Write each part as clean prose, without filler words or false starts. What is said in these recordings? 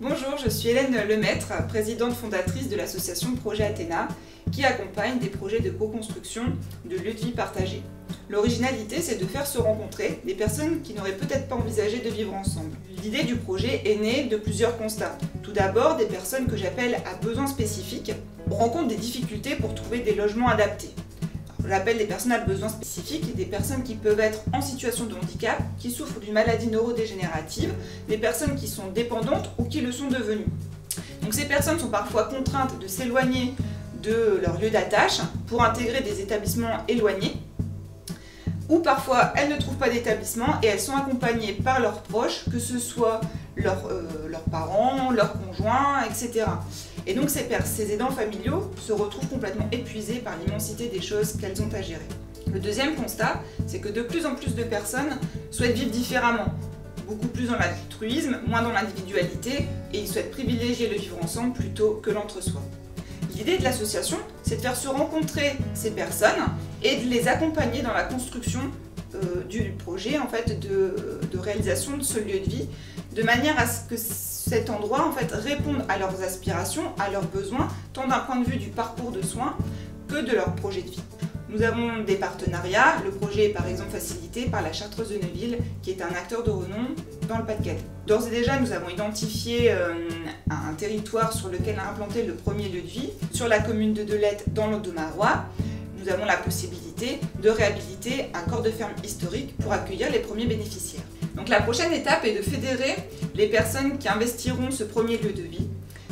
Bonjour, je suis Hélène Lemaître, présidente fondatrice de l'association Projet Athéna, qui accompagne des projets de co-construction de lieux de vie partagés. L'originalité, c'est de faire se rencontrer des personnes qui n'auraient peut-être pas envisagé de vivre ensemble. L'idée du projet est née de plusieurs constats. Tout d'abord, des personnes que j'appelle à besoins spécifiques rencontrent des difficultés pour trouver des logements adaptés. J'appelle des personnes à besoins spécifiques des personnes qui peuvent être en situation de handicap, qui souffrent d'une maladie neurodégénérative, des personnes qui sont dépendantes ou qui le sont devenues. Donc ces personnes sont parfois contraintes de s'éloigner de leur lieu d'attache pour intégrer des établissements éloignés, ou parfois elles ne trouvent pas d'établissement et elles sont accompagnées par leurs proches, que ce soit leurs parents, leurs conjoints, etc. Et donc ces aidants familiaux se retrouvent complètement épuisés par l'immensité des choses qu'elles ont à gérer. Le deuxième constat, c'est que de plus en plus de personnes souhaitent vivre différemment, beaucoup plus dans l'altruisme, moins dans l'individualité, et ils souhaitent privilégier le vivre ensemble plutôt que l'entre-soi. L'idée de l'association, c'est de faire se rencontrer ces personnes et de les accompagner dans la construction du projet de réalisation de ce lieu de vie, de manière à ce que cet endroit réponde à leurs aspirations, à leurs besoins, tant d'un point de vue du parcours de soins que de leur projet de vie. Nous avons des partenariats, le projet est par exemple facilité par la Chartreuse de Neuville, qui est un acteur de renom dans le Pas-de-Calais. D'ores et déjà, nous avons identifié un territoire sur lequel implanter le premier lieu de vie, sur la commune de Delette, dans l'Audomarois. Nous avons la possibilité de réhabiliter un corps de ferme historique pour accueillir les premiers bénéficiaires. Donc la prochaine étape est de fédérer les personnes qui investiront ce premier lieu de vie.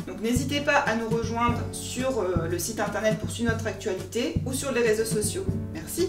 Donc n'hésitez pas à nous rejoindre sur le site internet pour suivre notre actualité ou sur les réseaux sociaux. Merci.